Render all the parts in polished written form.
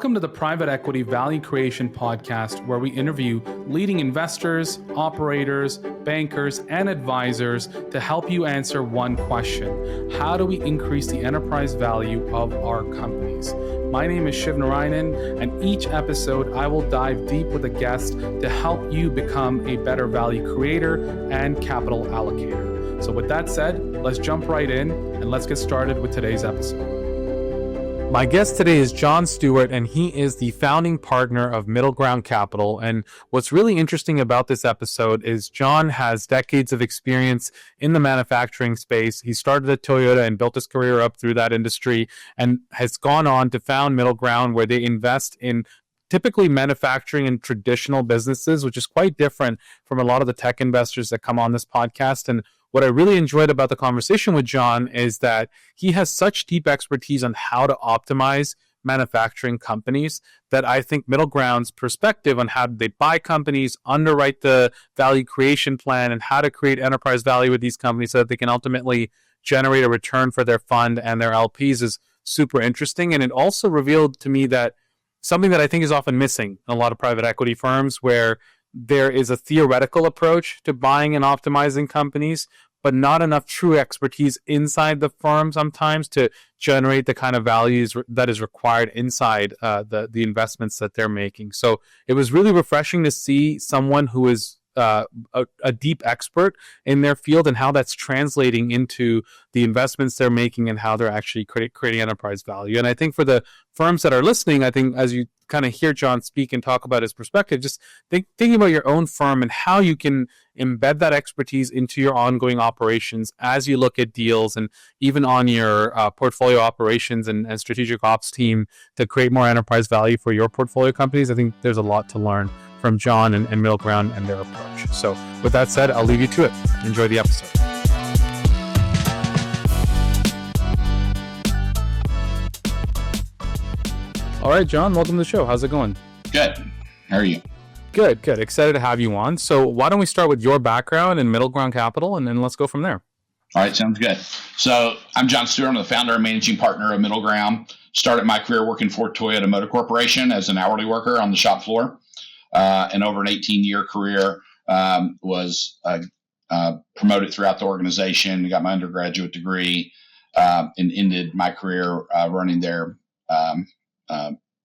Welcome to the Private Equity Value Creation Podcast, where we interview leading investors, operators, bankers, and advisors to help you answer one question: how do we increase the enterprise value of our companies? My name is Shiv, and each episode I will dive deep with a guest to help you become a better value creator and capital allocator. So with that said, let's jump right in and let's get started with today's episode. My guest today is John Stewart, and he is the founding partner of MiddleGround Capital. And what's really interesting about this episode is John has decades of experience in the manufacturing space. He started at Toyota and built his career up through that industry and has gone on to found MiddleGround, where they invest in typically manufacturing and traditional businesses, which is quite different from a lot of the tech investors that come on this podcast. And what I really enjoyed about the conversation with John is that he has such deep expertise on how to optimize manufacturing companies that I think MiddleGround's perspective on how they buy companies, underwrite the value creation plan, and how to create enterprise value with these companies so that they can ultimately generate a return for their fund and their LPs is super interesting. And it also revealed to me that something that I think is often missing in a lot of private equity firms, where there is a theoretical approach to buying and optimizing companies, but not enough true expertise inside the firm sometimes to generate the kind of values that is required inside the investments that they're making. So it was really refreshing to see someone who is a deep expert in their field and how that's translating into the investments they're making and how they're actually creating enterprise value. And I think for the firms that are listening, I think as you kind of hear John speak and talk about his perspective, just thinking about your own firm and how you can embed that expertise into your ongoing operations as you look at deals and even on your portfolio operations and strategic ops team to create more enterprise value for your portfolio companies. I think there's a lot to learn from John and MiddleGround and their approach. So with that said, I'll leave you to it. Enjoy the episode. All right, John, welcome to the show. How's it going? Good. How are you? Good. Excited to have you on. So why don't we start with your background in MiddleGround Capital, and then let's go from there. All right, sounds good. So I'm John Stewart. I'm the founder and managing partner of MiddleGround. Started my career working for Toyota Motor Corporation as an hourly worker on the shop floor. And over an 18-year career, was promoted throughout the organization, got my undergraduate degree, and ended my career running their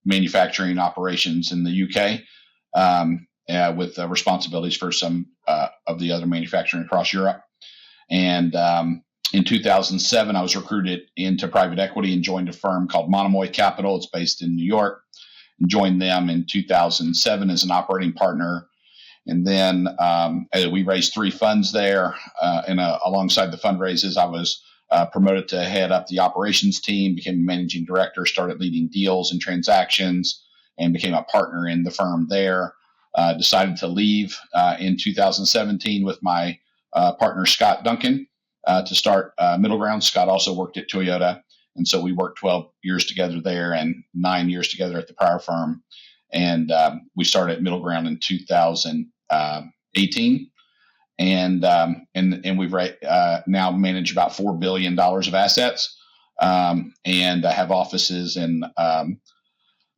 manufacturing operations in the UK, with responsibilities for some of the other manufacturing across Europe. And in 2007, I was recruited into private equity and joined a firm called Monomoy Capital. It's based in New York. Joined them in 2007 as an operating partner. And then we raised 3 funds there. And alongside the fundraises, I was promoted to head up the operations team, became a managing director, started leading deals and transactions, and became a partner in the firm there. Decided to leave in 2017 with my partner, Scott Duncan, to start MiddleGround. Scott also worked at Toyota. And so we worked 12 years together there and 9 years together at the prior firm. And we started MiddleGround in 2018. And we've now manage about $4 billion of assets. And I have offices in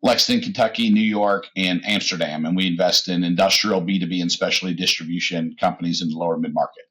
Lexington, Kentucky, New York, and Amsterdam. And we invest in industrial, B2B, and specialty distribution companies in the lower mid-market.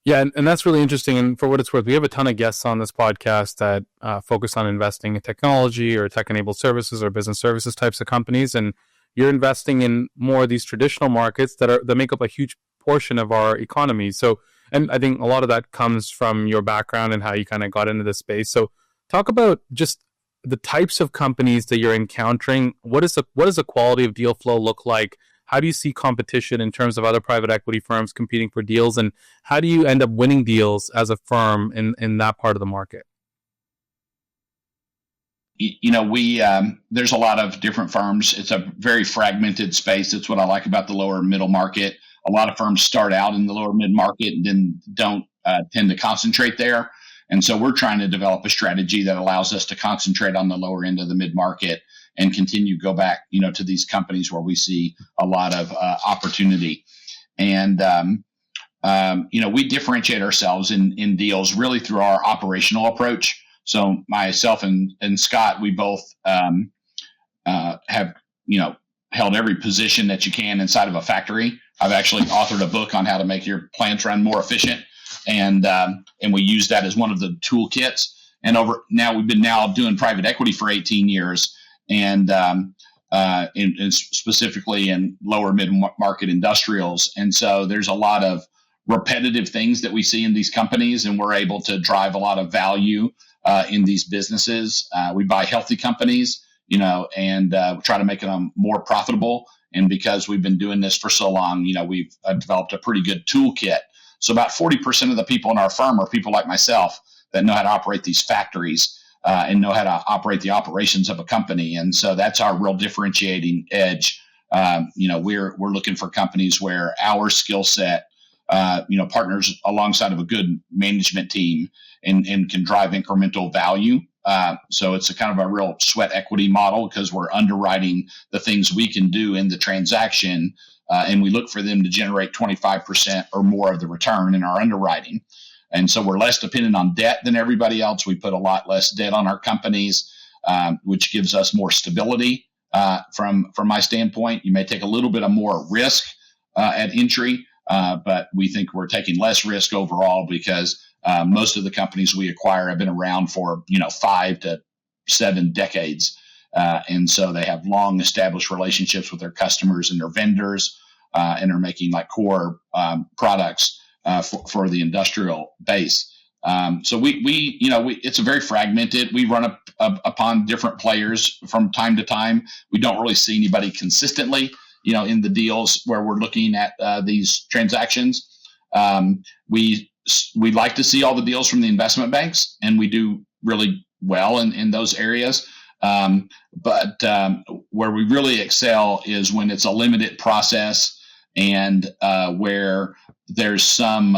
Yeah, and that's really interesting. And for what it's worth, we have a ton of guests on this podcast that focus on investing in technology or tech-enabled services or business services types of companies. And you're investing in more of these traditional markets that make up a huge portion of our economy. So, and I think a lot of that comes from your background and how you kind of got into this space. So talk about just the types of companies that you're encountering. What does the quality of deal flow look like? How do you see competition in terms of other private equity firms competing for deals? And how do you end up winning deals as a firm in that part of the market? There's a lot of different firms. It's a very fragmented space. That's what I like about the lower middle market. A lot of firms start out in the lower mid market and then don't tend to concentrate there. And so we're trying to develop a strategy that allows us to concentrate on the lower end of the mid market and continue to go back, to these companies where we see a lot of opportunity. And, we differentiate ourselves in deals really through our operational approach. So myself and Scott, we both held every position that you can inside of a factory. I've actually authored a book on how to make your plants run more efficient, and we use that as one of the toolkits. And we've been doing private equity for 18 years, and specifically in lower mid-market industrials. And so there's a lot of repetitive things that we see in these companies, and we're able to drive a lot of value in these businesses. We buy healthy companies, and try to make them more profitable. And because we've been doing this for so long, we've developed a pretty good toolkit. So about 40% of the people in our firm are people like myself that know how to operate these factories and know how to operate the operations of a company. And so that's our real differentiating edge. We're looking for companies where our skill set, partners alongside of a good management team and can drive incremental value. So it's a kind of a real sweat equity model, because we're underwriting the things we can do in the transaction, and we look for them to generate 25% or more of the return in our underwriting. And so we're less dependent on debt than everybody else. We put a lot less debt on our companies, which gives us more stability. From my standpoint, you may take a little bit of more risk at entry, but we think we're taking less risk overall, because most of the companies we acquire have been around for 5 to 7 decades, and so they have long established relationships with their customers and their vendors, and are making like core products for the industrial base. So it's a very fragmented. We run upon different players from time to time. We don't really see anybody consistently, in the deals where we're looking at these transactions. We like to see all the deals from the investment banks, and we do really well in those areas. But where we really excel is when it's a limited process, and where there's some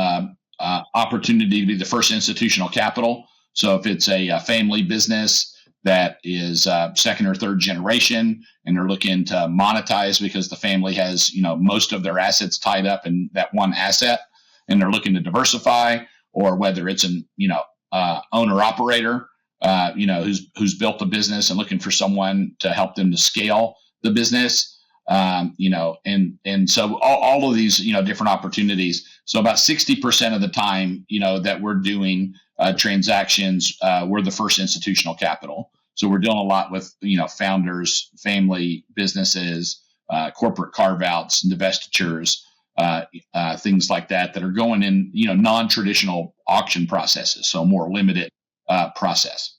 opportunity to be the first institutional capital. So if it's a family business that is second or third generation, and they're looking to monetize because the family has most of their assets tied up in that one asset, and they're looking to diversify, or whether it's an owner operator who's built a business and looking for someone to help them to scale the business. And so all of these, different opportunities. So about 60% of the time, that we're doing transactions, we're the first institutional capital. So we're doing a lot with, founders, family businesses, corporate carve-outs, divestitures, things like that are going in, non-traditional auction processes. So more limited process.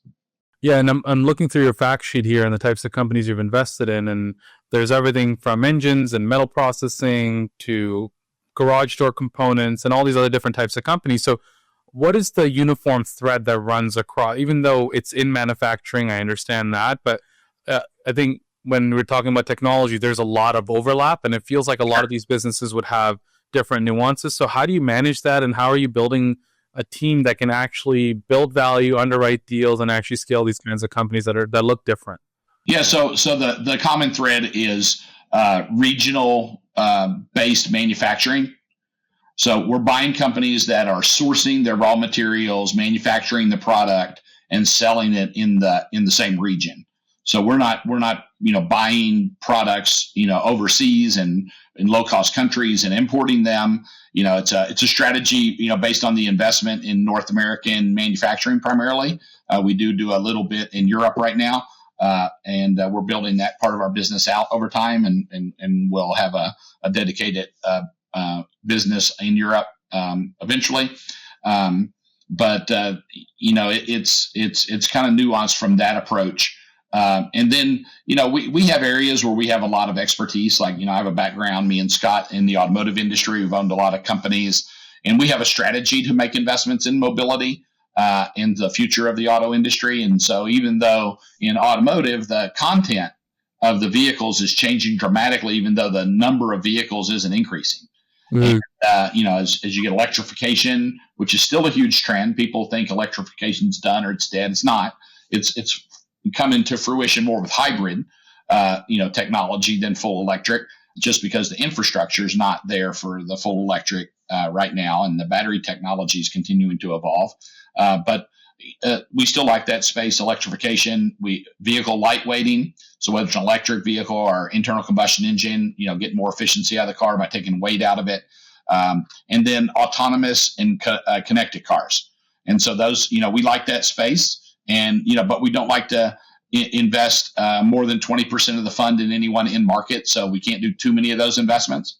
Yeah, and I'm looking through your fact sheet here and the types of companies you've invested in, and there's everything from engines and metal processing to garage door components and all these other different types of companies. So what is the uniform thread that runs across, even though it's in manufacturing, I understand that, but I think when we're talking about technology, there's a lot of overlap, and it feels like a lot of these businesses would have different nuances. So how do you manage that, and how are you building a team that can actually build value, underwrite deals, and actually scale these kinds of companies that look different? Yeah, so the common thread is regional based manufacturing. So we're buying companies that are sourcing their raw materials, manufacturing the product, and selling it in the same region. So we're not buying products overseas and in low cost countries and importing them. It's a strategy based on the investment in North American manufacturing primarily. We do a little bit in Europe right now, and we're building that part of our business out over time, and we'll have a dedicated business in Europe eventually. But it's kind of nuanced from that approach. And then, we have areas where we have a lot of expertise. Like, I have a background, me and Scott, in the automotive industry. We've owned a lot of companies, and we have a strategy to make investments in mobility, in the future of the auto industry. And so even though in automotive, the content of the vehicles is changing dramatically, even though the number of vehicles isn't increasing. Mm. And, as you get electrification, which is still a huge trend, people think electrification's done or it's dead. It's not. It's come into fruition more with hybrid, technology than full electric, just because the infrastructure is not there for the full electric right now, and the battery technology is continuing to evolve. But we still like that space. Electrification, vehicle lightweighting. So whether it's an electric vehicle or internal combustion engine, get more efficiency out of the car by taking weight out of it. And then autonomous and connected cars. And so those, we like that space, and but we don't like to invest more than 20% of the fund in any one end market. So we can't do too many of those investments.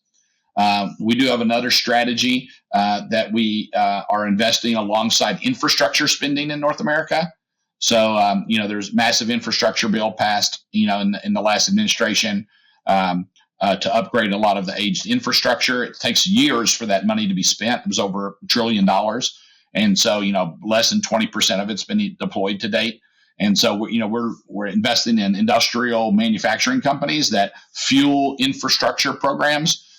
We do have another strategy that we are investing alongside infrastructure spending in North America. So, there's massive infrastructure bill passed, in the last administration to upgrade a lot of the aged infrastructure. It takes years for that money to be spent. It was over $1 trillion. And so, less than 20% of it's been deployed to date. And so, we're investing in industrial manufacturing companies that fuel infrastructure programs.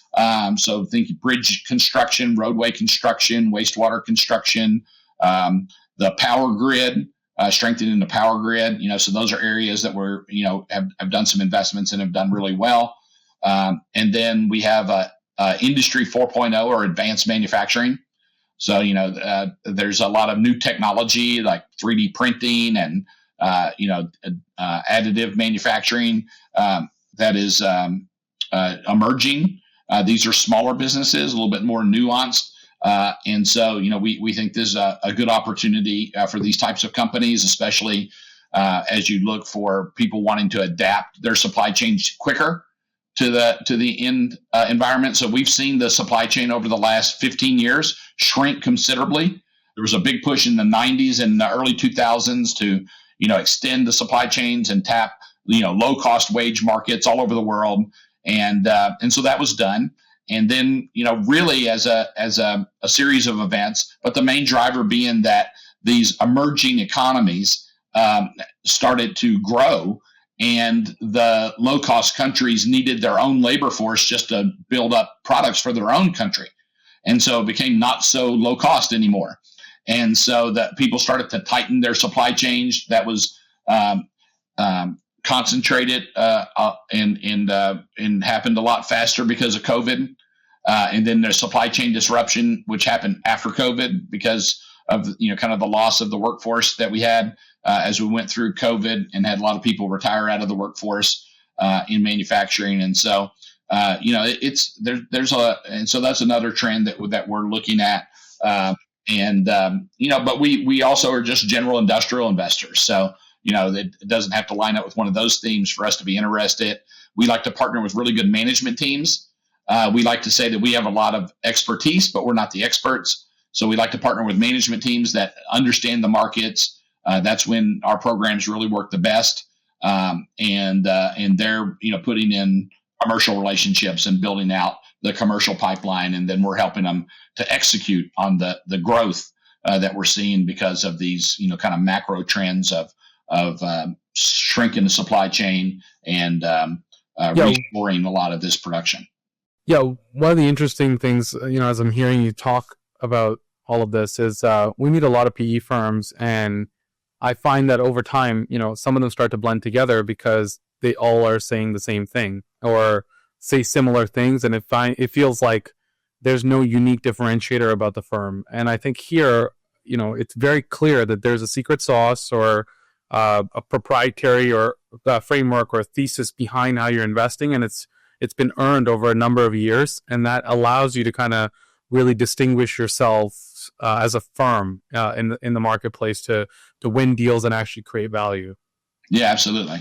So think bridge construction, roadway construction, wastewater construction, the power grid, strengthening the power grid. So those are areas that we're, have done some investments and have done really well. And then we have Industry 4.0 or advanced manufacturing. So, there's a lot of new technology like 3D printing and, additive manufacturing that is emerging. These are smaller businesses, a little bit more nuanced. And so, we think this is a good opportunity for these types of companies, especially as you look for people wanting to adapt their supply chains quicker to the end environment. So we've seen the supply chain over the last 15 years shrink considerably. There was a big push in the 90s and the early 2000s to, extend the supply chains and tap, low cost wage markets all over the world. And so that was done. And then, really as a series of events, but the main driver being that these emerging economies started to grow, and the low cost countries needed their own labor force just to build up products for their own country. And so it became not so low cost anymore. And so that people started to tighten their supply chains. That was concentrated and happened a lot faster because of COVID. And then there's supply chain disruption, which happened after COVID because of, kind of the loss of the workforce that we had as we went through COVID and had a lot of people retire out of the workforce in manufacturing. And so, and so that's another trend that we're looking at. But we also are just general industrial investors. So, it doesn't have to line up with one of those themes for us to be interested. We like to partner with really good management teams. We like to say that we have a lot of expertise, but we're not the experts. So we like to partner with management teams that understand the markets. That's when our programs really work the best. And they're, putting in commercial relationships and building out the commercial pipeline. And then we're helping them to execute on the growth that we're seeing because of these, kind of macro trends of shrinking the supply chain and reshoring a lot of this production. Yeah, one of the interesting things, as I'm hearing you talk about all of this is we meet a lot of PE firms, and I find that over time, some of them start to blend together because they all are saying the same thing or say similar things, and it feels like there's no unique differentiator about the firm. And I think here, it's very clear that there's a secret sauce or a proprietary or a framework or a thesis behind how you're investing, and it's been earned over a number of years, and that allows you to kind of really distinguish yourself as a firm in the marketplace to win deals and actually create value. Yeah, absolutely.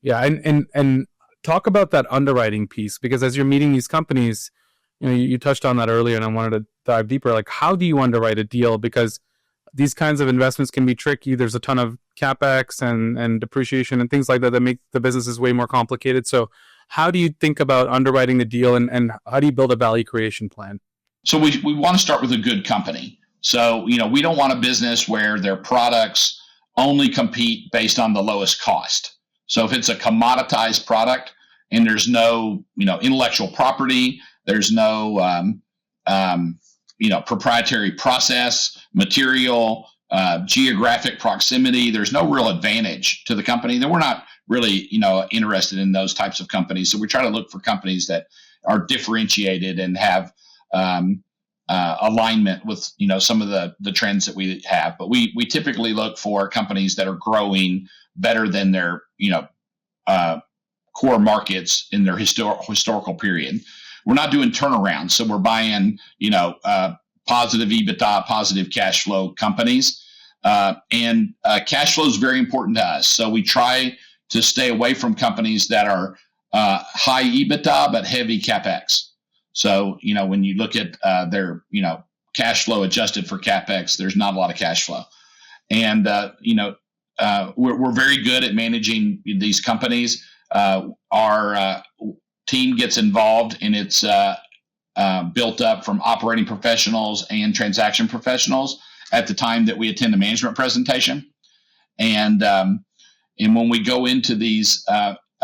Yeah, and talk about that underwriting piece, because as you're meeting these companies, you touched on that earlier, and I wanted to dive deeper. Like, how do you underwrite a deal? Because these kinds of investments can be tricky. There's a ton of capex and depreciation and things like that make the businesses way more complicated. So how do you think about underwriting the deal, and how do you build a value creation plan? So we want to start with a good company. So, we don't want a business where their products only compete based on the lowest cost. So if it's a commoditized product and there's no, intellectual property, there's no, proprietary process, material, geographic proximity, there's no real advantage to the company, then we're not really, interested in those types of companies. So we try to look for companies that are differentiated and have alignment with some of the trends that we have. But we typically look for companies that are growing better than their core markets in their historical period. We're not doing turnarounds, so we're buying positive EBITDA, positive cash flow companies, and cash flow is very important to us. So we try to stay away from companies that are high EBITDA but heavy CapEx. So when you look at their cash flow adjusted for CapEx, there's not a lot of cash flow, and we're very good at managing these companies. Our team gets involved, and it's built up from operating professionals and transaction professionals at the time that we attend the management presentation. And when we go into these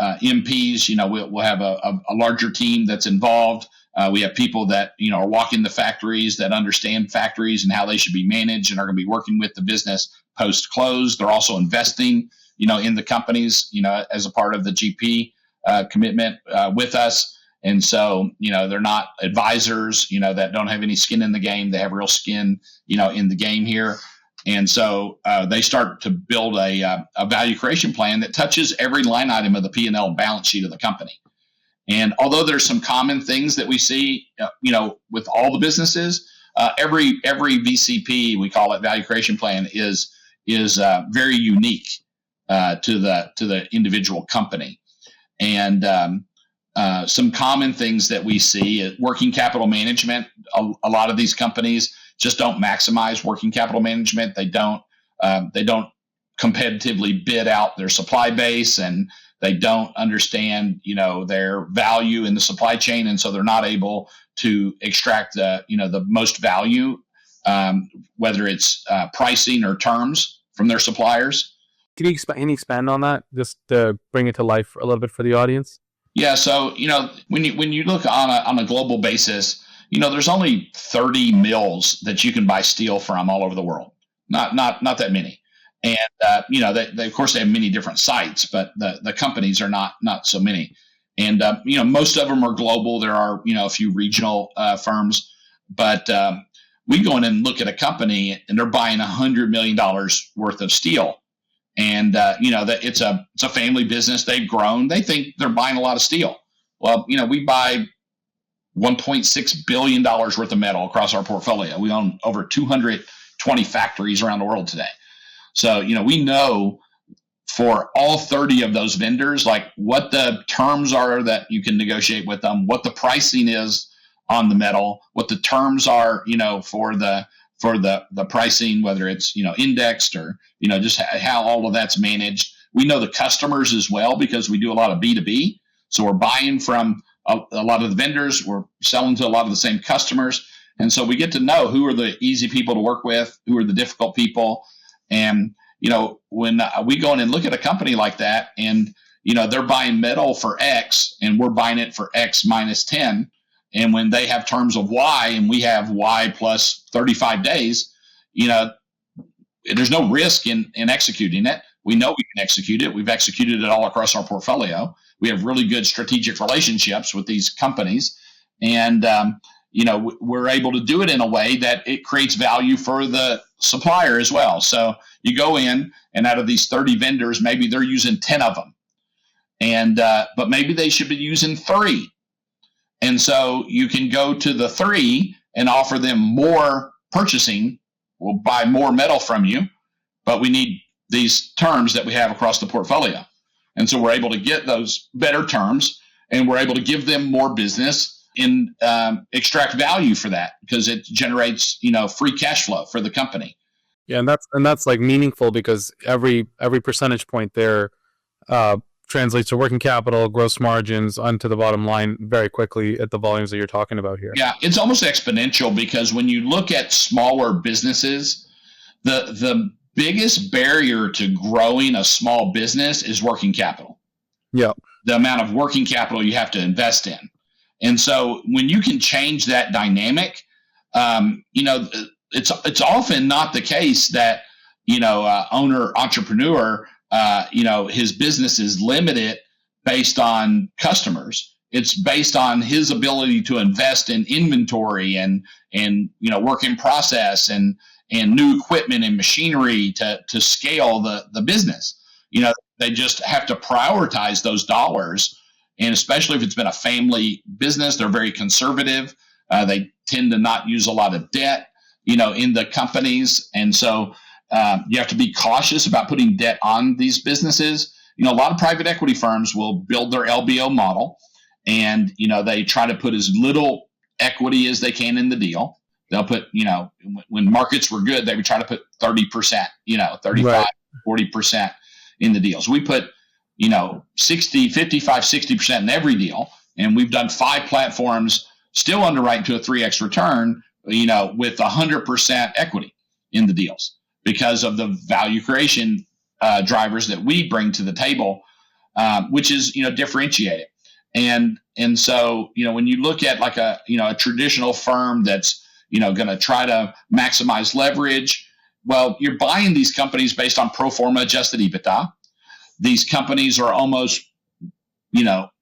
MPs, we'll have a larger team that's involved. We have people that are walking the factories, that understand factories and how they should be managed, and are going to be working with the business post close. They're also investing in the companies as a part of the GP commitment with us. And so they're not advisors that don't have any skin in the game. They have real skin in the game here. And so they start to build a value creation plan that touches every line item of the P&L balance sheet of the company. And although there's some common things that we see, with all the businesses, every VCP, we call it value creation plan, is very unique to the individual company. And some common things that we see: working capital management. A lot of these companies just don't maximize working capital management. They don't competitively bid out their supply base, and they don't understand, their value in the supply chain, and so they're not able to extract the most value, whether it's pricing or terms from their suppliers. Can you expand on that, just to bring it to life a little bit for the audience? Yeah. So when you look on a global basis, there's only 30 mills that you can buy steel from all over the world. Not that many. And, they of course, they have many different sites, but the companies are not so many. And, most of them are global. There are, a few regional firms, but we go in and look at a company and they're buying $100 million worth of steel. And, that it's a family business. They've grown. They think they're buying a lot of steel. Well, we buy $1.6 billion worth of metal across our portfolio. We own over 220 factories around the world today. So, we know for all 30 of those vendors, like what the terms are that you can negotiate with them, what the pricing is on the metal, what the terms are, for the pricing, whether it's, indexed or, just how all of that's managed. We know the customers as well, because we do a lot of B2B. So we're buying from a lot of the vendors, we're selling to a lot of the same customers. And so we get to know who are the easy people to work with, who are the difficult people. And, when we go in and look at a company like that, and, they're buying metal for X and we're buying it for X minus 10. And when they have terms of Y and we have Y plus 35 days, there's no risk in executing it. We know we can execute it. We've executed it all across our portfolio. We have really good strategic relationships with these companies. And, we're able to do it in a way that it creates value for the supplier as well. So you go in, and out of these 30 vendors, maybe they're using 10 of them. And, but maybe they should be using 3. And so you can go to the 3 and offer them more purchasing. We'll buy more metal from you, but we need these terms that we have across the portfolio. And so we're able to get those better terms, and we're able to give them more business and extract value for that, because it generates, free cash flow for the company. Yeah, and that's like meaningful, because every percentage point there translates to working capital, gross margins onto the bottom line very quickly at the volumes that you're talking about here. Yeah, it's almost exponential, because when you look at smaller businesses, the biggest barrier to growing a small business is working capital. Yeah. The amount of working capital you have to invest in. And so when you can change that dynamic, it's often not the case that, entrepreneur, his business is limited based on customers. It's based on his ability to invest in inventory and work in process and new equipment and machinery to scale the business. They just have to prioritize those dollars. And especially if it's been a family business, they're very conservative. They tend to not use a lot of debt, in the companies. And so you have to be cautious about putting debt on these businesses. A lot of private equity firms will build their LBO model, and they try to put as little equity as they can in the deal. They'll put, when markets were good, they would try to put 30%, 35, right, 40% in the deals. We put 60, 55, 60% in every deal. And we've done 5 platforms, still underwriting to a 3x return, with 100% equity in the deals because of the value creation drivers that we bring to the table, which is, differentiated. And so, when you look at like a traditional firm that's, going to try to maximize leverage, well, you're buying these companies based on pro forma adjusted EBITDA. These companies are almost,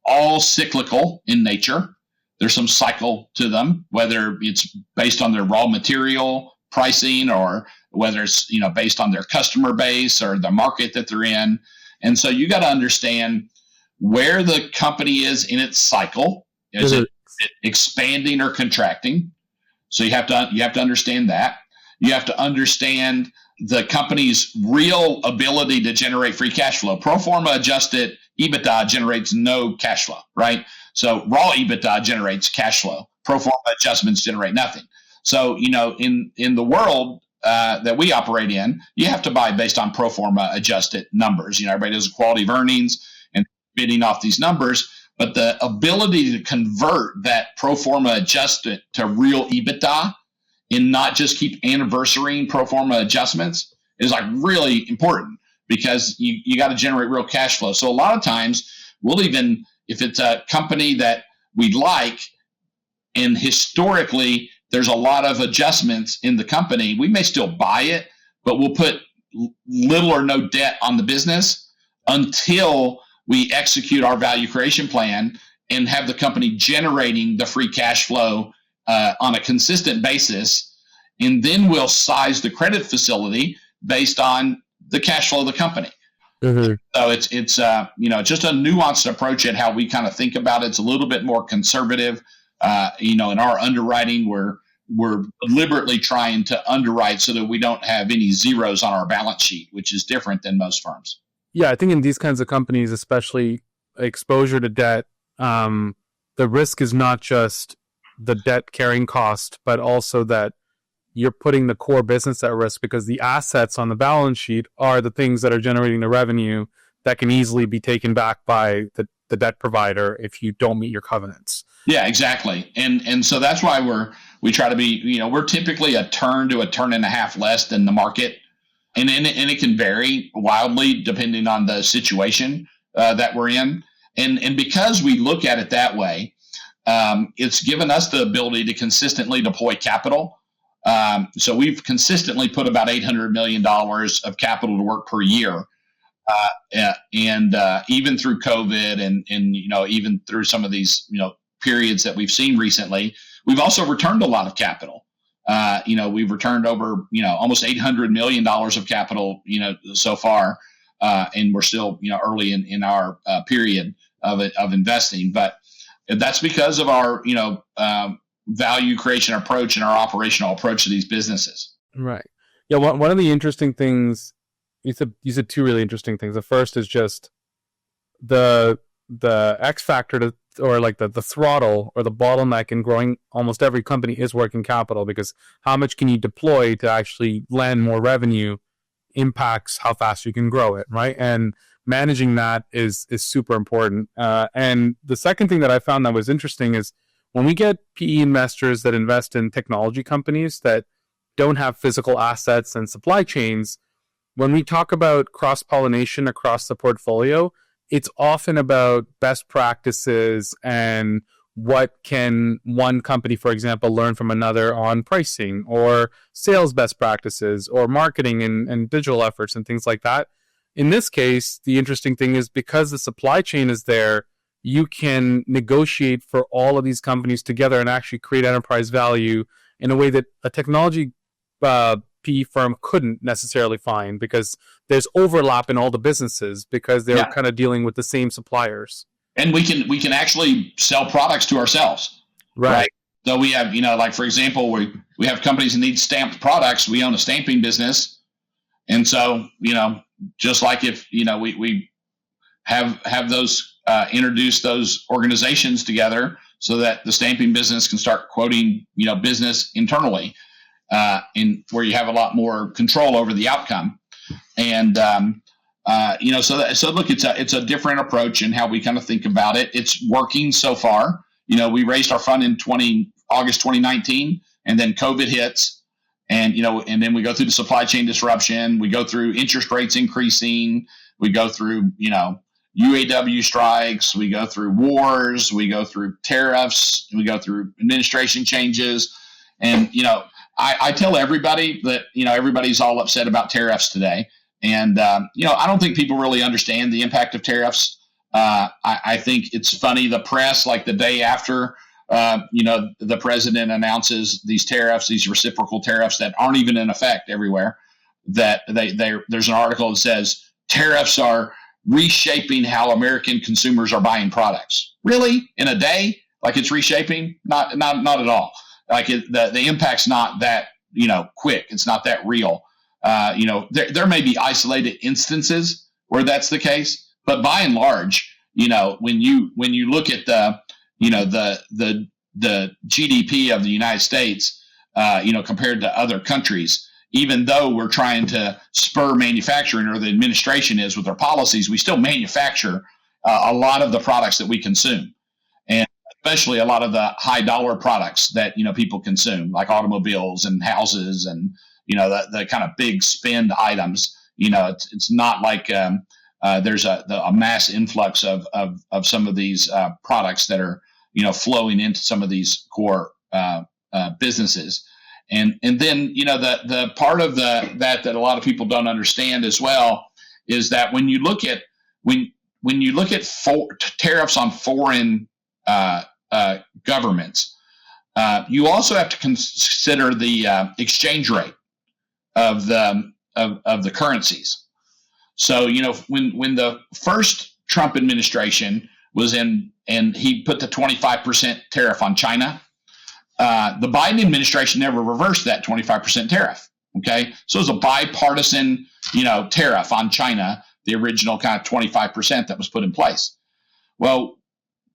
all cyclical in nature. There's some cycle to them, whether it's based on their raw material pricing or whether it's, based on their customer base or the market that they're in. And so you got to understand where the company is in its cycle. Is it expanding or contracting? So you have to understand that. You have to understand the company's real ability to generate free cash flow. Pro forma adjusted EBITDA generates no cash flow, right? So raw EBITDA generates cash flow. Pro forma adjustments generate nothing. So, in the world that we operate in, you have to buy based on pro forma adjusted numbers. Everybody does a quality of earnings and bidding off these numbers, but the ability to convert that pro forma adjusted to real EBITDA and not just keep anniversarying pro forma adjustments is like really important because you got to generate real cash flow. So a lot of times we'll even, if it's a company that we like and historically there's a lot of adjustments in the company, we may still buy it, but we'll put little or no debt on the business until we execute our value creation plan and have the company generating the free cash flow on a consistent basis. And then we'll size the credit facility based on the cash flow of the company. Mm-hmm. So it's just a nuanced approach at how we kind of think about it. It's a little bit more conservative. In our underwriting, we're deliberately trying to underwrite so that we don't have any zeros on our balance sheet, which is different than most firms. Yeah, I think in these kinds of companies, especially exposure to debt, the risk is not just the debt carrying cost, but also that you're putting the core business at risk because the assets on the balance sheet are the things that are generating the revenue that can easily be taken back by the debt provider if you don't meet your covenants. Yeah, exactly. And so that's why we try to be, we're typically a turn to a turn and a half less than the market. And it can vary wildly depending on the situation that we're in. And because we look at it that way, it's given us the ability to consistently deploy capital. So we've consistently put about $800 million of capital to work per year. And even through COVID and even through some of these, periods that we've seen recently, we've also returned a lot of capital. We've returned over, almost $800 million of capital, so far. And we're still, early in our period of investing. But that's because of our, value creation approach and our operational approach to these businesses. Right. Yeah. One of the interesting things, you said 2 really interesting things. The first is just the X factor or like the throttle or the bottleneck in growing almost every company is working capital, because how much can you deploy to actually land more revenue impacts how fast you can grow it, right? And managing that is super important. And the second thing that I found that was interesting is when we get PE investors that invest in technology companies that don't have physical assets and supply chains, when we talk about cross-pollination across the portfolio, it's often about best practices and what can one company, for example, learn from another on pricing or sales best practices or marketing and digital efforts and things like that. In this case, the interesting thing is because the supply chain is there, you can negotiate for all of these companies together and actually create enterprise value in a way that a technology PE firm couldn't necessarily find, because there's overlap in all the businesses because they're kind of dealing with the same suppliers. And we can actually sell products to ourselves. Right. So we have, like, for example, we have companies that need stamped products. We own a stamping business. And so, just like if, we have those, introduce those organizations together so that the stamping business can start quoting, business internally, in where you have a lot more control over the outcome. And, so look, it's a different approach in how we kind of think about it. It's working so far. We raised our fund in August 2019, and then COVID hits, and then we go through the supply chain disruption. We go through interest rates increasing. We go through, UAW strikes. We go through wars. We go through tariffs. We go through administration changes. And, I tell everybody that, everybody's all upset about tariffs today. And, I don't think people really understand the impact of tariffs. I think it's funny, the press, like the day after, the president announces these tariffs, these reciprocal tariffs that aren't even in effect everywhere, that there's an article that says tariffs are reshaping how American consumers are buying products. Really? In a day? Like it's reshaping? Not at all. Like the impact's not that, quick. It's not that real. There may be isolated instances where that's the case, but by and large, when you look at the GDP of the United States, compared to other countries, even though we're trying to spur manufacturing, or the administration is with their policies, we still manufacture a lot of the products that we consume, and especially a lot of the high dollar products that people consume, like automobiles and houses, and the kind of big spend items. It's not like there's a mass influx of some of these products that are flowing into some of these core businesses. And then the part of that a lot of people don't understand as well is that when you look at tariffs on foreign governments, you also have to consider the exchange rate of the currencies. So when the first Trump administration was in, and he put the 25% tariff on China, the Biden administration never reversed that 25% tariff. Okay, so it was a bipartisan tariff on China, the original kind of 25% that was put in place. Well,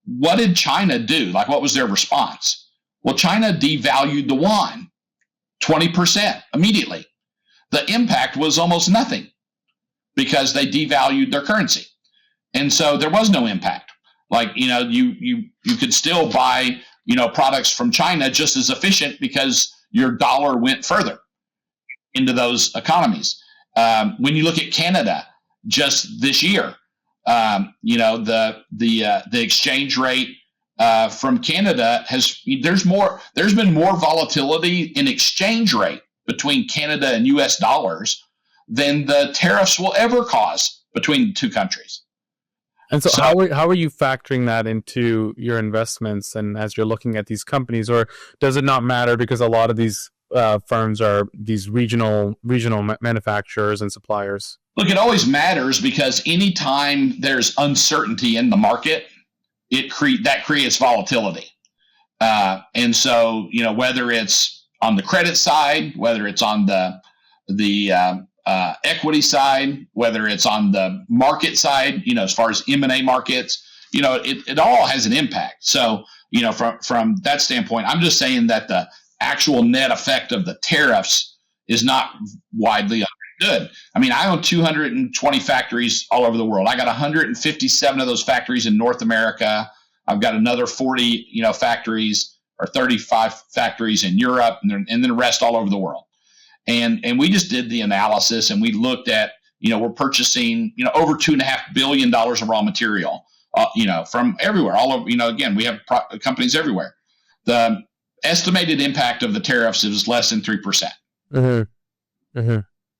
what did China do? Like, what was their response? Well, China devalued the yuan 20% immediately. The impact was almost nothing because they devalued their currency. And so there was no impact. Like, you could still buy, products from China just as efficient because your dollar went further into those economies. When you look at Canada just this year, the exchange rate from Canada there's been more volatility in exchange rate between Canada and US dollars than the tariffs will ever cause between the two countries. And so how are you factoring that into your investments and as you're looking at these companies, or does it not matter because a lot of these firms are these regional manufacturers and suppliers? Look, it always matters because anytime there's uncertainty in the market, that creates volatility. And so, whether it's on the credit side, whether it's on the equity side, whether it's on the market side, as far as M&A markets, it all has an impact. So, from that standpoint, I'm just saying that the actual net effect of the tariffs is not widely understood. I mean, I own 220 factories all over the world. I got 157 of those factories in North America. I've got another 40, factories or 35 factories in Europe, and then the rest all over the world. And we just did the analysis, and we looked at, we're purchasing, over $2.5 billion of raw material, from everywhere, all over, again, we have companies everywhere. The estimated impact of the tariffs is less than 3%.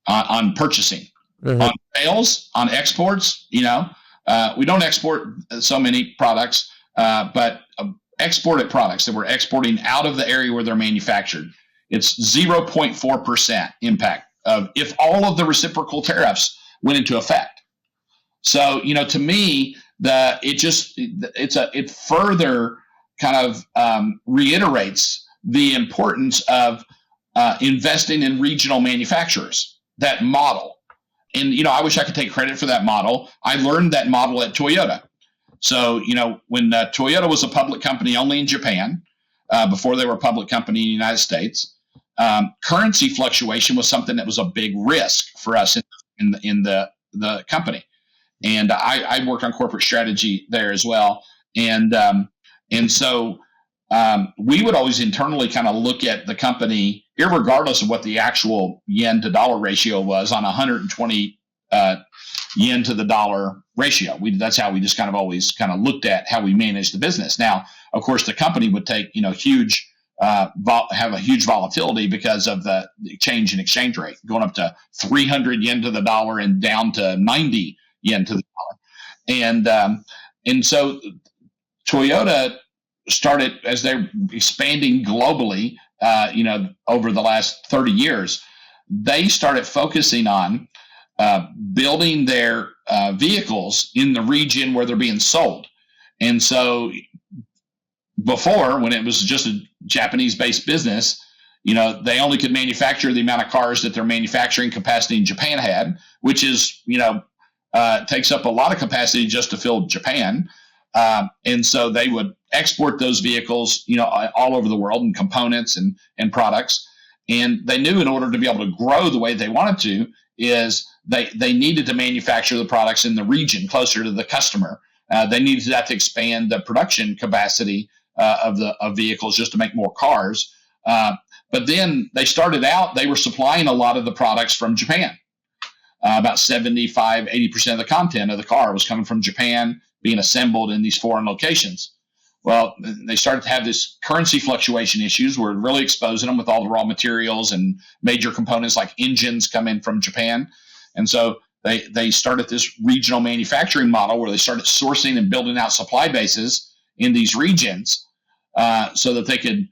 On purchasing. On sales, on exports, We don't export so many products, but exported products that we're exporting out of the area where they're manufactured, it's 0.4% impact of if all of the reciprocal tariffs went into effect. So, to me, it further kind of reiterates the importance of investing in regional manufacturers, that model. And, I wish I could take credit for that model. I learned that model at Toyota. So, when Toyota was a public company only in Japan, before they were a public company in the United States, currency fluctuation was something that was a big risk for us in the company. And I worked on corporate strategy there as well. And so we would always internally kind of look at the company, irregardless of what the actual yen to dollar ratio was, on 120 yen to the dollar ratio. That's how we just kind of always kind of looked at how we managed the business. Now, of course, the company would take, have a huge volatility because of the change in exchange rate, going up to 300 yen to the dollar and down to 90 yen to the dollar. And so Toyota started, as they're expanding globally, over the last 30 years, they started focusing on building their vehicles in the region where they're being sold. And so before, when it was just a Japanese-based business, they only could manufacture the amount of cars that their manufacturing capacity in Japan had, which is, takes up a lot of capacity just to fill Japan. And so they would export those vehicles, all over the world, and components and products. And they knew in order to be able to grow the way they wanted to, is they needed to manufacture the products in the region closer to the customer. They needed that to expand the production capacity of vehicles just to make more cars. But then they were supplying a lot of the products from Japan. About 80% of the content of the car was coming from Japan, being assembled in these foreign locations. Well, they started to have this currency fluctuation issues. We're really exposing them with all the raw materials and major components like engines come in from Japan. And so they started this regional manufacturing model where they started sourcing and building out supply bases in these regions so that they could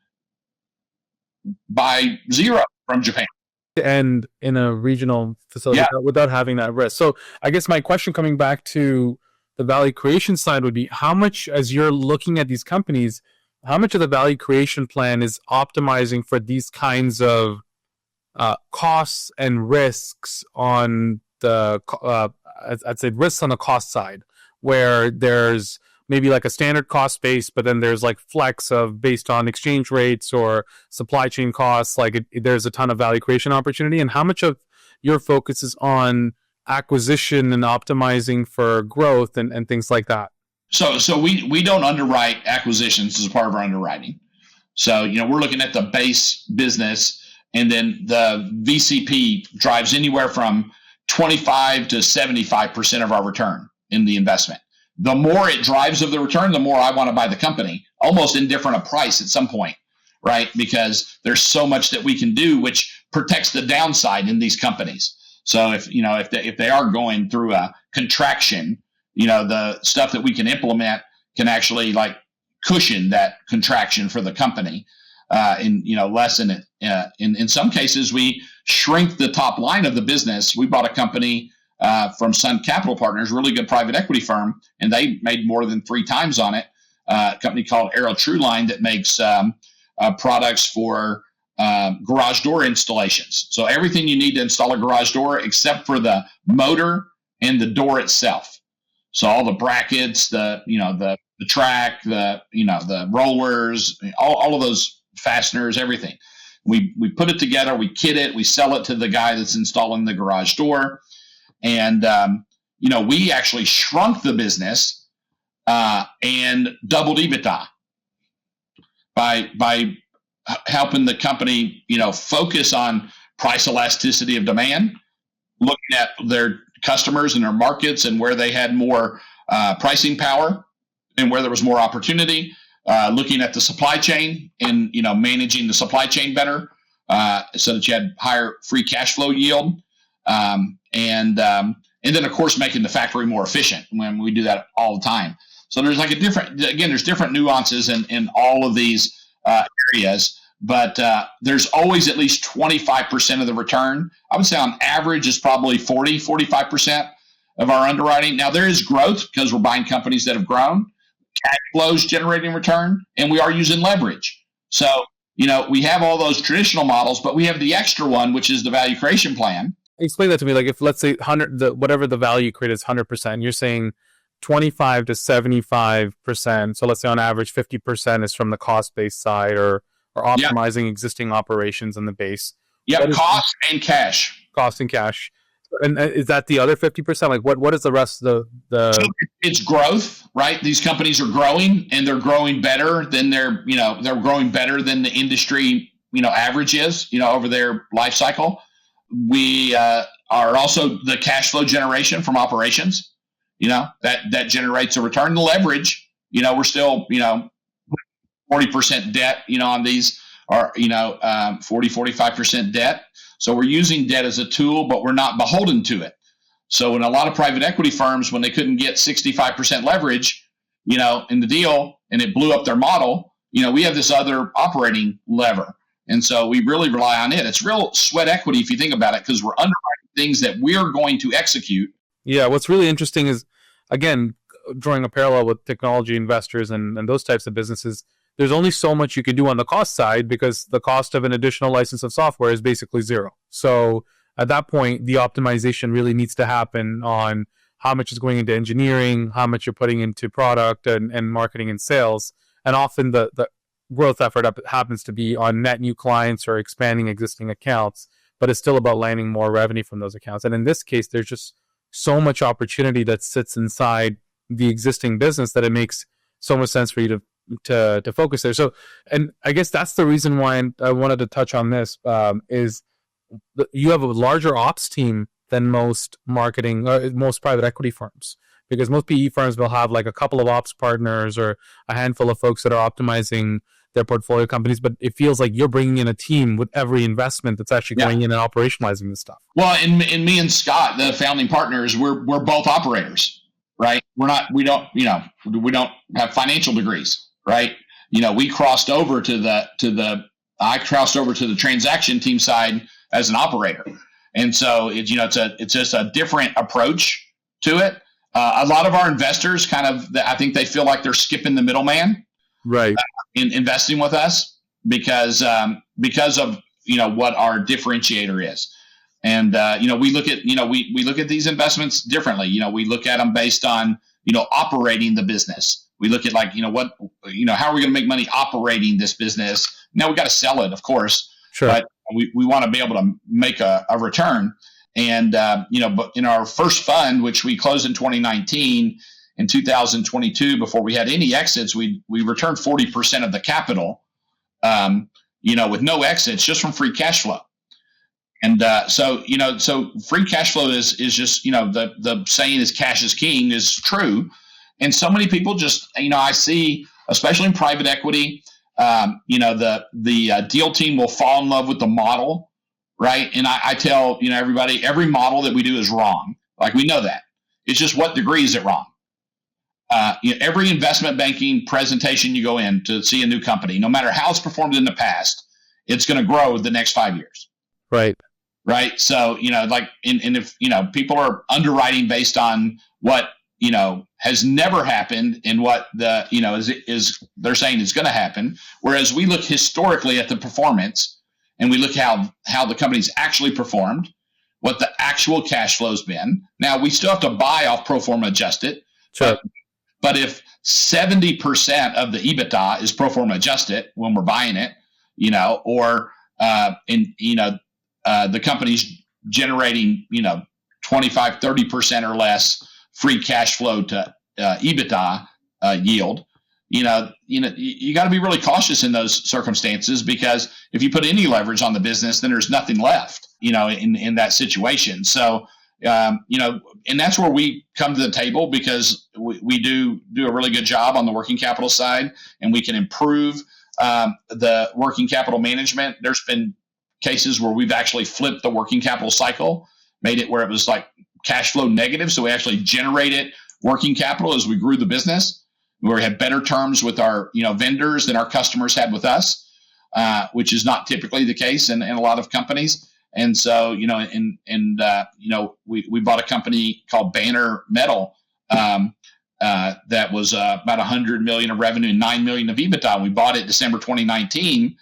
buy zero from Japan. And in a regional facility without having that risk. So I guess my question coming back to the value creation side would be, how much, as you're looking at these companies, how much of the value creation plan is optimizing for these kinds of costs and risks on the, I'd say risks on the cost side, where there's maybe like a standard cost base, but then there's like flex of based on exchange rates or supply chain costs, there's a ton of value creation opportunity. And how much of your focus is on acquisition and optimizing for growth and things like that? So we don't underwrite acquisitions as a part of our underwriting. So, we're looking at the base business, and then the VCP drives anywhere from 25 to 75% of our return in the investment. The more it drives of the return, the more I want to buy the company, almost indifferent of price at some point, right? Because there's so much that we can do, which protects the downside in these companies. So if they are going through a contraction, the stuff that we can implement can actually cushion that contraction for the company, and lessen it. In some cases, we shrink the top line of the business. We bought a company from Sun Capital Partners, really good private equity firm, and they made more than 3 times on it. A company called Aero Trueline that makes products for garage door installations. So everything you need to install a garage door except for the motor and the door itself. So all the brackets, the track, the rollers, all of those fasteners, everything. We put it together, we kit it, we sell it to the guy that's installing the garage door. And, we actually shrunk the business and doubled EBITDA by helping the company, focus on price elasticity of demand, looking at their customers and their markets and where they had more pricing power and where there was more opportunity, looking at the supply chain and, managing the supply chain better so that you had higher free cash flow yield. And And then, of course, making the factory more efficient when we do that all the time. So there's like there's different nuances in all of these areas, but there's always at least 25% of the return. I would say on average is probably 45% of our underwriting. Now, there is growth because we're buying companies that have grown, cash flows generating return, and we are using leverage. So, we have all those traditional models, but we have the extra one, which is the value creation plan. Explain that to me. Like, if let's say whatever the value created is 100%, you're saying 25 to 75%. So let's say on average 50% is from the cost-based side or optimizing existing operations in the base. Yeah, cost and cash. Cost and cash. And is that the other 50%? Like what is the rest of the So it's growth, right? These companies are growing and they're growing better than they're growing better than the industry, average is, over their life cycle. We are also the cash flow generation from operations, that generates a return. The leverage, we're still, 40% debt, on these are, 45% debt. So we're using debt as a tool, but we're not beholden to it. So in a lot of private equity firms, when they couldn't get 65% leverage, in the deal and it blew up their model, we have this other operating lever. And so we really rely on it. It's real sweat equity if you think about it, because we're underwriting things that we're going to execute. Yeah, what's really interesting is, again, drawing a parallel with technology investors and those types of businesses, there's only so much you can do on the cost side because the cost of an additional license of software is basically zero. So at that point, the optimization really needs to happen on how much is going into engineering, how much you're putting into product and marketing and sales. And often the growth effort happens to be on net new clients or expanding existing accounts, but it's still about landing more revenue from those accounts. And in this case, there's just so much opportunity that sits inside the existing business that it makes so much sense for you to focus there. So, and I guess that's the reason why I wanted to touch on this, is you have a larger ops team than most most private equity firms, because most PE firms will have like a couple of ops partners or a handful of folks that are optimizing their portfolio companies, but it feels like you're bringing in a team with every investment that's actually going in and operationalizing this stuff. Well, and me and Scott, the founding partners, we're both operators, right? We don't have financial degrees. Right. I crossed over to the transaction team side as an operator. And so it's just a different approach to it. A lot of our investors I think they feel like they're skipping the middleman, right, in investing with us because of, what our differentiator is. And, we look at, we look at these investments differently. We look at them based on, operating the business. We look at how are we going to make money operating this business? Now we got to sell it, of course, sure, but we want to be able to make a return. And, but in our first fund, which we closed in 2019, in 2022, before we had any exits, we returned 40% of the capital, with no exits, just from free cash flow. And so free cash flow is just, the saying is cash is king is true. And so many people just, I see, especially in private equity, the deal team will fall in love with the model, right? And I tell, everybody, every model that we do is wrong. Like, we know that. It's just what degree is it wrong? Every investment banking presentation you go in to see a new company, no matter how it's performed in the past, it's going to grow the next 5 years. Right. Right. So, and if, people are underwriting based on what, has never happened and what is they're saying is going to happen. Whereas we look historically at the performance and we look how the company's actually performed, what the actual cash flow's been. Now we still have to buy off pro forma adjusted. Sure. But if 70% of the EBITDA is pro forma adjusted when we're buying it, or the company's generating, 25, 30% or less free cash flow to EBITDA yield, you got to be really cautious in those circumstances, because if you put any leverage on the business, then there's nothing left, in that situation. So, and that's where we come to the table, because we do a really good job on the working capital side, and we can improve the working capital management. There's been cases where we've actually flipped the working capital cycle, made it where it was like cash flow negative. So we actually generated working capital as we grew the business. We had better terms with our vendors than our customers had with us, which is not typically the case in a lot of companies. And so, we bought a company called Banner Metal that was about $100 million of revenue and $9 million of EBITDA. We bought it December 2019,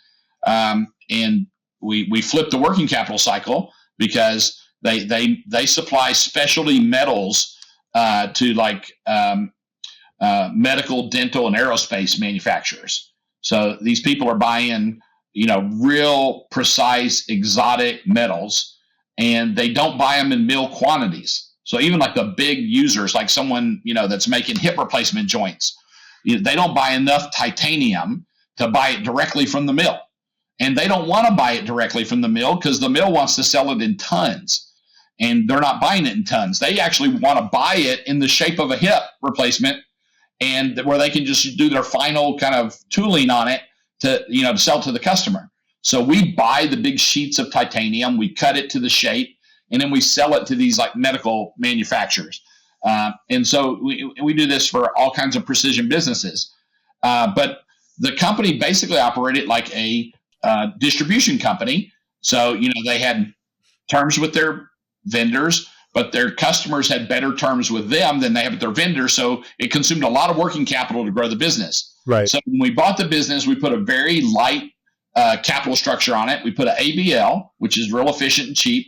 and we flipped the working capital cycle because they supply specialty metals to like medical, dental, and aerospace manufacturers. So these people are buying real precise exotic metals, and they don't buy them in mill quantities. So even like the big users, like someone, that's making hip replacement joints, they don't buy enough titanium to buy it directly from the mill. And they don't want to buy it directly from the mill because the mill wants to sell it in tons, and they're not buying it in tons. They actually want to buy it in the shape of a hip replacement, and where they can just do their final kind of tooling on it to sell to the customer. So we buy the big sheets of titanium, we cut it to the shape, and then we sell it to these like medical manufacturers. And so we do this for all kinds of precision businesses. But the company basically operated like a distribution company. So, they had terms with their vendors, but their customers had better terms with them than they have with their vendors. So it consumed a lot of working capital to grow the business. Right. So when we bought the business, we put a very light capital structure on it. We put an ABL, which is real efficient and cheap.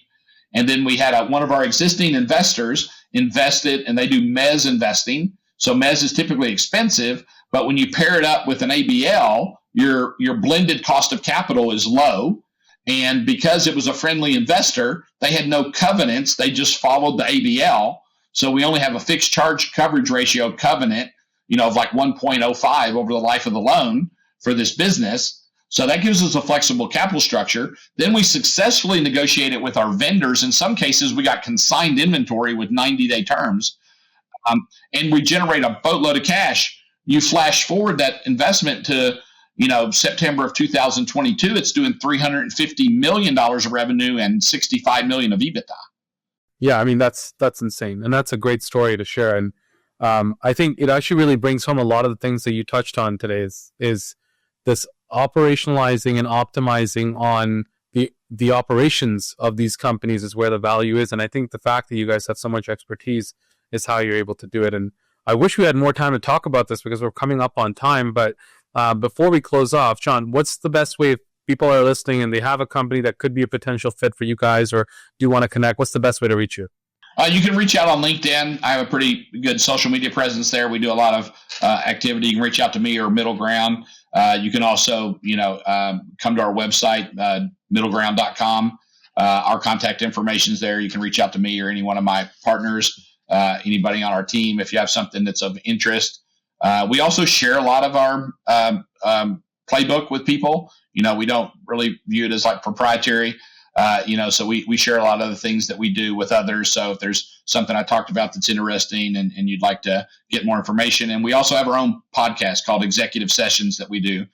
And then we had one of our existing investors invested, and they do mezz investing. So mezz is typically expensive, but when you pair it up with an ABL, your blended cost of capital is low. And because it was a friendly investor, they had no covenants. They just followed the ABL. So we only have a fixed charge coverage ratio covenant, of like 1.05 over the life of the loan for this business. So that gives us a flexible capital structure. Then we successfully negotiated with our vendors. In some cases, we got consigned inventory with 90-day terms, and we generate a boatload of cash. You flash forward that investment to September of 2022, it's doing $350 million of revenue and $65 million of EBITDA. Yeah, I mean, that's insane. And that's a great story to share. And I think it actually really brings home a lot of the things that you touched on today is this operationalizing and optimizing on the operations of these companies is where the value is. And I think the fact that you guys have so much expertise is how you're able to do it. And I wish we had more time to talk about this because we're coming up on time. But before we close off, John, what's the best way if people are listening and they have a company that could be a potential fit for you guys or do you want to connect? What's the best way to reach you? You can reach out on LinkedIn. I have a pretty good social media presence there. We do a lot of activity. You can reach out to me or MiddleGround. You can also, come to our website, MiddleGround.com. Our contact information is there. You can reach out to me or any one of my partners, anybody on our team if you have something that's of interest. We also share a lot of our playbook with people. We don't really view it as like proprietary. So we share a lot of the things that we do with others. So if there's something I talked about that's interesting and you'd like to get more information. And we also have our own podcast called Executive Sessions that we do,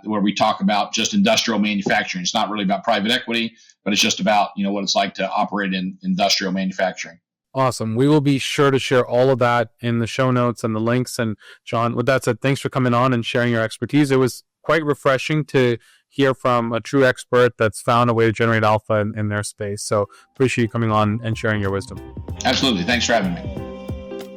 where we talk about just industrial manufacturing. It's not really about private equity, but it's just about, what it's like to operate in industrial manufacturing. Awesome. We will be sure to share all of that in the show notes and the links. And John, with that said, thanks for coming on and sharing your expertise. It was quite refreshing to hear from a true expert that's found a way to generate alpha in their space. So appreciate you coming on and sharing your wisdom. Absolutely. Thanks for having me.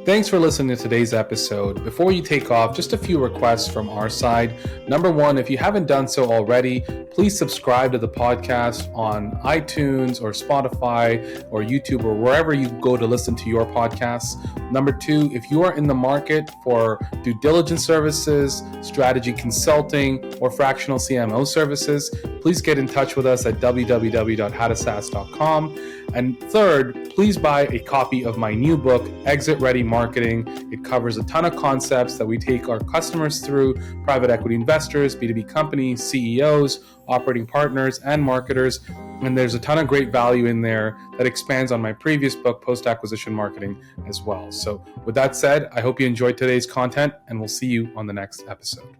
Thanks for listening to today's episode. Before you take off, just a few requests from our side. Number one, if you haven't done so already, please subscribe to the podcast on iTunes or Spotify or YouTube or wherever you go to listen to your podcasts. Number two, if you are in the market for due diligence services, strategy consulting, or fractional CMO services, please get in touch with us at www.howtosas.com. And third, please buy a copy of my new book, Exit Ready Marketing. It covers a ton of concepts that we take our customers through, private equity investors, B2B companies, CEOs, operating partners, and marketers. And there's a ton of great value in there that expands on my previous book, Post-Acquisition Marketing, as well. So with that said, I hope you enjoyed today's content, and we'll see you on the next episode.